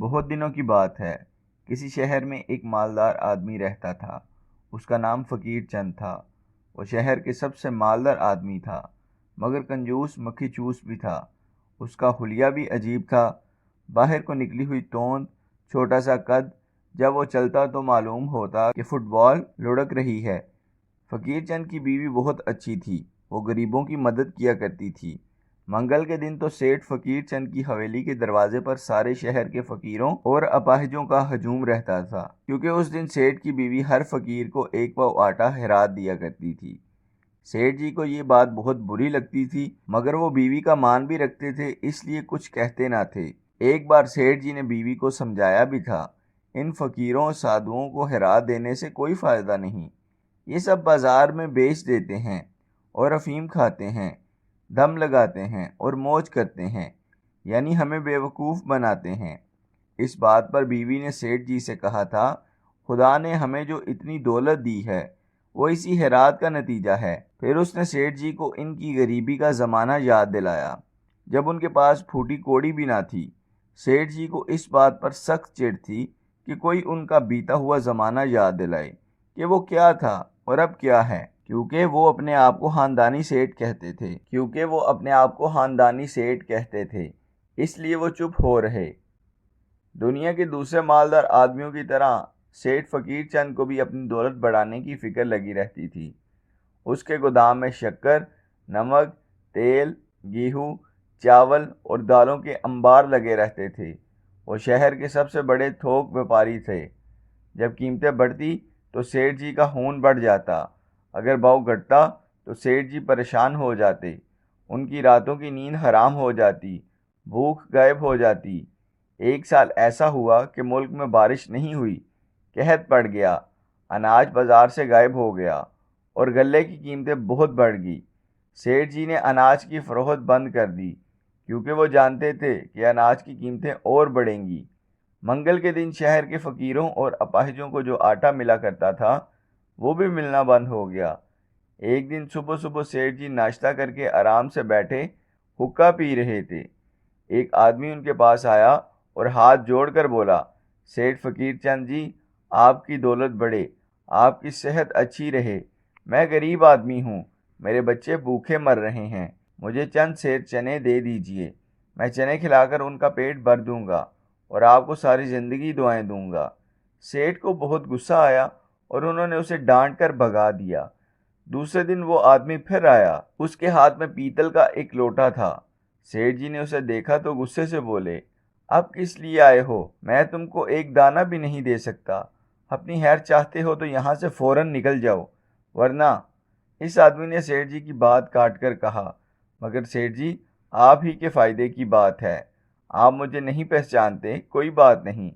बहुत दिनों की बात है। किसी शहर में एक मालदार आदमी रहता था। उसका नाम फ़कीर चंद था। वो शहर के सबसे मालदार आदमी था, मगर कंजूस मक्खी चूस भी था। उसका हुलिया भी अजीब था। बाहर को निकली हुई तोंद, छोटा सा कद, जब वो चलता तो मालूम होता कि फुटबॉल लुढ़क रही है। फ़कीर चंद की बीवी बहुत अच्छी थी। वो गरीबों की मदद किया करती थी। मंगल के दिन तो सेठ फ़कीर चंद की हवेली के दरवाजे पर सारे शहर के फ़कीरों और अपाहिजों का हजूम रहता था, क्योंकि उस दिन सेठ की बीवी हर फ़कीर को एक पाव आटा हिरात दिया करती थी। सेठ जी को ये बात बहुत बुरी लगती थी, मगर वो बीवी का मान भी रखते थे, इसलिए कुछ कहते ना थे। एक बार सेठ जी ने बीवी को समझाया भी था, इन फ़कीरों साधुओं को हिरात देने से कोई फ़ायदा नहीं। ये सब बाज़ार में बेच देते हैं और अफीम खाते हैं, दम लगाते हैं और मौज करते हैं, यानी हमें बेवकूफ़ बनाते हैं। इस बात पर बीवी ने सेठ जी से कहा था, खुदा ने हमें जो इतनी दौलत दी है वो इसी हेरात का नतीजा है। फिर उसने सेठ जी को इनकी गरीबी का ज़माना याद दिलाया, जब उनके पास फूटी कोड़ी भी ना थी। सेठ जी को इस बात पर सख्त चिढ़ थी कि कोई उनका बीता हुआ ज़माना याद दिलाए कि वो क्या था और अब क्या है। क्योंकि वो अपने आप को खानदानी सेठ कहते थे, इसलिए वो चुप हो रहे। दुनिया के दूसरे मालदार आदमियों की तरह सेठ फ़कीर चंद को भी अपनी दौलत बढ़ाने की फिक्र लगी रहती थी। उसके गोदाम में शक्कर, नमक, तेल, गेहूँ, चावल और दालों के अंबार लगे रहते थे। वो शहर के सबसे बड़े थोक व्यापारी थे। जब कीमतें बढ़ती तो सेठ जी का खून बढ़ जाता, अगर भाव घटता तो सेठ जी परेशान हो जाते। उनकी रातों की नींद हराम हो जाती, भूख गायब हो जाती। एक साल ऐसा हुआ कि मुल्क में बारिश नहीं हुई, कहत पड़ गया, अनाज बाजार से गायब हो गया और गल्ले की कीमतें बहुत बढ़ गई। सेठ जी ने अनाज की फरोख्त बंद कर दी, क्योंकि वो जानते थे कि अनाज की कीमतें और बढ़ेंगी। मंगल के दिन शहर के फ़कीरों और अपाहिजों को जो आटा मिला करता था, वो भी मिलना बंद हो गया। एक दिन सुबह सुबह सेठ जी नाश्ता करके आराम से बैठे हुक्का पी रहे थे। एक आदमी उनके पास आया और हाथ जोड़कर बोला, सेठ फ़कीर चंद जी, आपकी दौलत बढ़े, आपकी सेहत अच्छी रहे। मैं गरीब आदमी हूँ, मेरे बच्चे भूखे मर रहे हैं, मुझे चंद सेर चने दे दीजिए। मैं चने खिलाकर उनका पेट भर दूंगा और आपको सारी ज़िंदगी दुआएं दूंगा। सेठ को बहुत गुस्सा आया और उन्होंने उसे डांट कर भगा दिया। दूसरे दिन वो आदमी फिर आया। उसके हाथ में पीतल का एक लोटा था। सेठ जी ने उसे देखा तो गुस्से से बोले, अब किस लिए आए हो? मैं तुमको एक दाना भी नहीं दे सकता। अपनी खैर चाहते हो तो यहाँ से फौरन निकल जाओ, वरना। इस आदमी ने सेठ जी की बात काट कर कहा, मगर सेठ जी, आप ही के फायदे की बात है। आप मुझे नहीं पहचानते, कोई बात नहीं,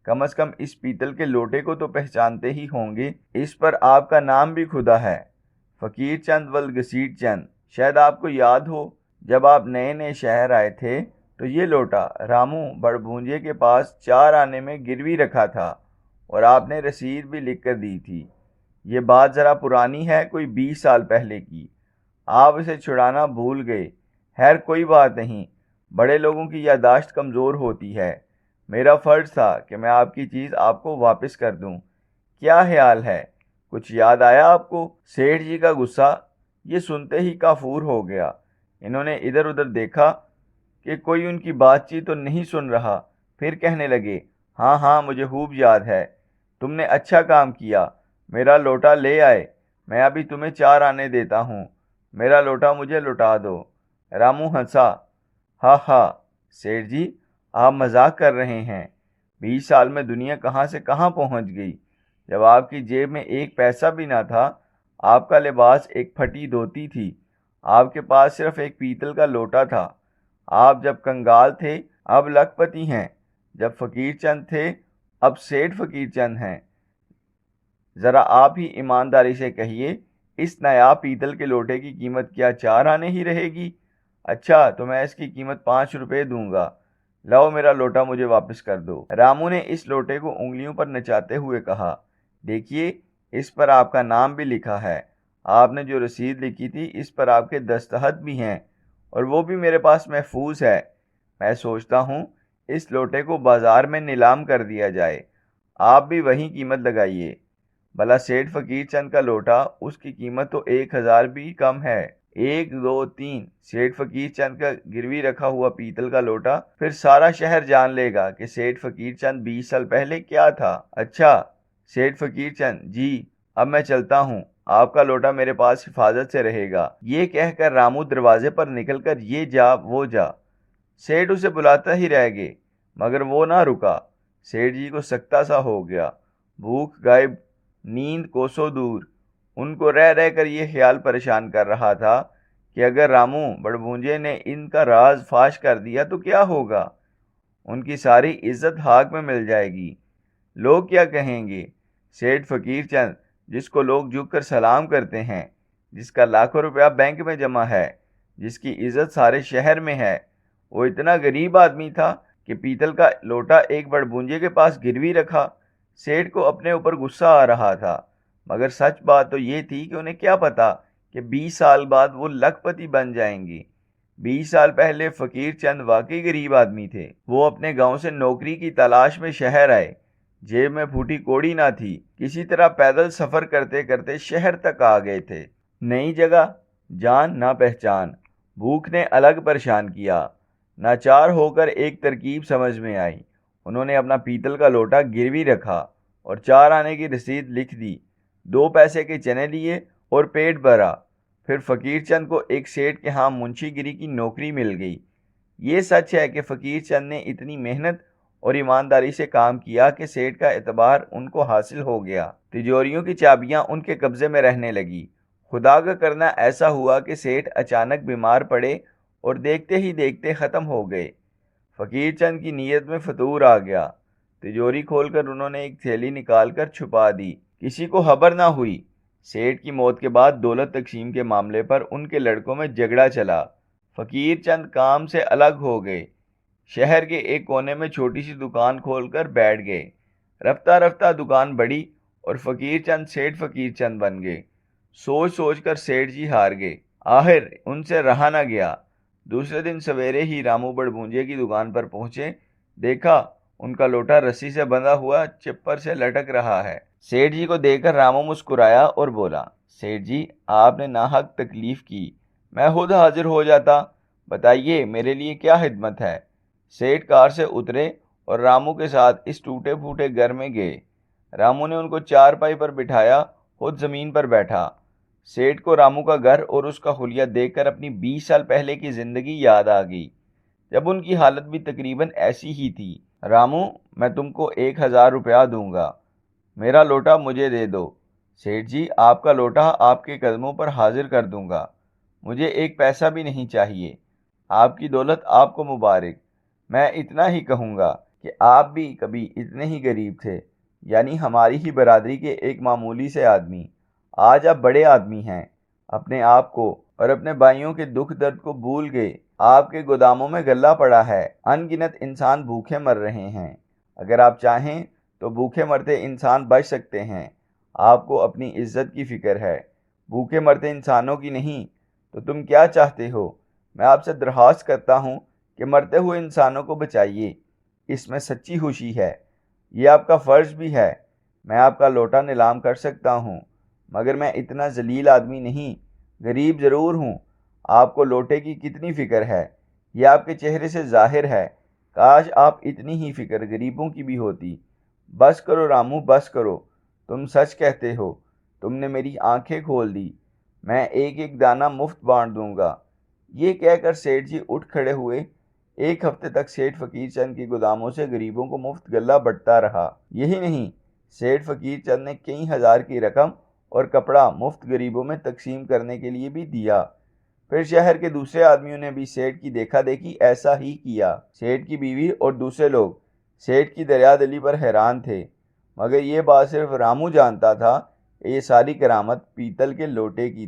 कम से कम इस पीतल के लोटे को तो पहचानते ही होंगे। इस पर आपका नाम भी खुदा है, फ़कीर चंद वल घसीट चंद। शायद आपको याद हो, जब आप नए नए शहर आए थे तो ये लोटा रामू बड़भूंजे के पास 4 आने में गिरवी रखा था और आपने रसीद भी लिख कर दी थी। ये बात ज़रा पुरानी है, कोई 20 साल पहले की। आप इसे छुड़ाना भूल गए। खैर कोई बात नहीं, बड़े लोगों की याददाश्त कमज़ोर होती है। मेरा फ़र्ज़ था कि मैं आपकी चीज़ आपको वापस कर दूं। क्या ख्याल है? कुछ याद आया आपको? सेठ जी का गुस्सा ये सुनते ही काफूर हो गया। इन्होंने इधर उधर देखा कि कोई उनकी बातचीत तो नहीं सुन रहा। फिर कहने लगे, हाँ हाँ, मुझे खूब याद है, तुमने अच्छा काम किया, मेरा लोटा ले आए। मैं अभी तुम्हें 4 आने देता हूँ, मेरा लोटा मुझे लौटा दो। रामू हंसा, हा हा, सेठ जी, आप मजाक कर रहे हैं। 20 साल में दुनिया कहाँ से कहाँ पहुँच गई। जब आपकी जेब में एक पैसा भी ना था, आपका लिबास एक फटी धोती थी, आपके पास सिर्फ एक पीतल का लोटा था। आप जब कंगाल थे, अब लखपति हैं। जब फ़कीर चंद थे, अब सेठ फ़कीर चंद हैं। ज़रा आप ही ईमानदारी से कहिए, इस नायाब पीतल के लोटे की कीमत क्या 4 आने ही रहेगी? अच्छा, तो मैं इसकी कीमत 5 रुपये दूंगा। लाओ, मेरा लोटा मुझे वापस कर दो। रामू ने इस लोटे को उंगलियों पर नचाते हुए कहा, देखिए, इस पर आपका नाम भी लिखा है। आपने जो रसीद लिखी थी, इस पर आपके दस्तखत भी हैं और वो भी मेरे पास महफूज है। मैं सोचता हूँ इस लोटे को बाजार में नीलाम कर दिया जाए, आप भी वही कीमत लगाइए। भला सेठ फकीर चंद का लोटा, उसकी कीमत तो 1,000 भी कम है। 1, 2, 3 सेठ फकीर चंद का गिरवी रखा हुआ पीतल का लोटा, फिर सारा शहर जान लेगा कि सेठ फकीर चंद 20 साल पहले क्या था। अच्छा सेठ फकीर चंद जी, अब मैं चलता हूँ, आपका लोटा मेरे पास हिफाजत से रहेगा। ये कहकर रामू दरवाजे पर निकलकर ये जा वो जा। सेठ उसे बुलाता ही रह गए, मगर वो ना रुका। सेठ जी को सकता सा हो गया। भूख गायब, नींद कोसों दूर। उनको रह रह कर ये ख्याल परेशान कर रहा था कि अगर रामू बड़बूंजे ने इनका राज फाश कर दिया तो क्या होगा। उनकी सारी इज्जत हाक में मिल जाएगी। लोग क्या कहेंगे। सेठ फकीर चंद, जिसको लोग झुककर सलाम करते हैं, जिसका लाखों रुपया बैंक में जमा है, जिसकी इज्जत सारे शहर में है, वो इतना गरीब आदमी था कि पीतल का लोटा एक बड़बूंजे के पास गिरवी रखा। सेठ को अपने ऊपर गुस्सा आ रहा था, मगर सच बात तो ये थी कि उन्हें क्या पता कि 20 साल बाद वो लखपति बन जाएंगे। 20 साल पहले फकीर चंद वाकई गरीब आदमी थे। वो अपने गांव से नौकरी की तलाश में शहर आए। जेब में फूटी कौड़ी ना थी। किसी तरह पैदल सफर करते करते शहर तक आ गए थे। नई जगह, जान ना पहचान। भूख ने अलग परेशान किया। नाचार होकर एक तरकीब समझ में आई। उन्होंने अपना पीतल का लोटा गिरवी रखा और 4 आने की रसीद लिख दी। 2 पैसे के चने लिए और पेट भरा। फिर फकीर चंद को एक सेठ के यहाँ मुंशीगिरी की नौकरी मिल गई। ये सच है कि फकीर चंद ने इतनी मेहनत और ईमानदारी से काम किया कि सेठ का एतबार उनको हासिल हो गया। तिजोरियों की चाबियां उनके कब्जे में रहने लगी। खुदा का करना ऐसा हुआ कि सेठ अचानक बीमार पड़े और देखते ही देखते ख़त्म हो गए। फकीर चंद की नीयत में फतूर आ गया। तिजोरी खोलकर उन्होंने एक थैली निकालकर छुपा दी। किसी को खबर ना हुई। सेठ की मौत के बाद दौलत तकसीम के मामले पर उनके लड़कों में झगड़ा चला। फकीर चंद काम से अलग हो गए। शहर के एक कोने में छोटी सी दुकान खोलकर बैठ गए। रफ्ता रफ्ता दुकान बढ़ी और फकीर चंद सेठ फकीर चंद बन गए। सोच सोच कर सेठ जी हार गए। आखिर उनसे रहा न गया। दूसरे दिन सवेरे ही रामू बड़बूंजे की दुकान पर पहुंचे। देखा, उनका लोटा रस्सी से बंधा हुआ चिप्पर से लटक रहा है। सेठ जी को देखकर रामू मुस्कुराया और बोला, सेठ जी, आपने नाहक तकलीफ की, मैं खुद हाजिर हो जाता। बताइए मेरे लिए क्या खिदमत है। सेठ कार से उतरे और रामू के साथ इस टूटे फूटे घर में गए। रामू ने उनको चारपाई पर बिठाया, खुद जमीन पर बैठा। सेठ को रामू का घर और उसका हुलिया देखकर अपनी 20 साल पहले की जिंदगी याद आ गई, जब उनकी हालत भी तकरीबन ऐसी ही थी। रामू, मैं तुमको 1,000 रुपया दूंगा, मेरा लोटा मुझे दे दो। सेठ जी, आपका लोटा आपके कदमों पर हाजिर कर दूंगा, मुझे एक पैसा भी नहीं चाहिए। आपकी दौलत आपको मुबारक। मैं इतना ही कहूँगा कि आप भी कभी इतने ही गरीब थे, यानी हमारी ही बरादरी के एक मामूली से आदमी। आज आप बड़े आदमी हैं। अपने आप को और अपने भाइयों के दुख दर्द को भूल गए। आपके गोदामों में गल्ला पड़ा है, अनगिनत इंसान भूखे मर रहे हैं। अगर आप चाहें तो भूखे मरते इंसान बच सकते हैं। आपको अपनी इज्जत की फिक्र है, भूखे मरते इंसानों की नहीं। तो तुम क्या चाहते हो? मैं आपसे दरख्वास्त करता हूँ कि मरते हुए इंसानों को बचाइए। इसमें सच्ची खुशी है, ये आपका फ़र्ज भी है। मैं आपका लोटा नीलाम कर सकता हूँ, मगर मैं इतना जलील आदमी नहीं। गरीब ज़रूर हूँ। आपको लोटे की कितनी फ़िक्र है, यह आपके चेहरे से जाहिर है। काश आप इतनी ही फ़िक्र गरीबों की भी होती। बस करो रामू, बस करो। तुम सच कहते हो, तुमने मेरी आंखें खोल दी। मैं एक एक दाना मुफ्त बांट दूंगा। ये कहकर सेठ जी उठ खड़े हुए। एक हफ्ते तक सेठ फकीर चंद के गोदामों से गरीबों को मुफ्त गल्ला बंटता रहा। यही नहीं, सेठ फकीर चंद ने कई हजार की रकम और कपड़ा मुफ्त गरीबों में तकसीम करने के लिए भी दिया। फिर शहर के दूसरे आदमियों ने भी सेठ की देखा देखी ऐसा ही किया। सेठ की बीवी और दूसरे लोग सेठ की दरियादिली पर हैरान थे, मगर ये बात सिर्फ रामू जानता था कि ये सारी करामत पीतल के लोटे की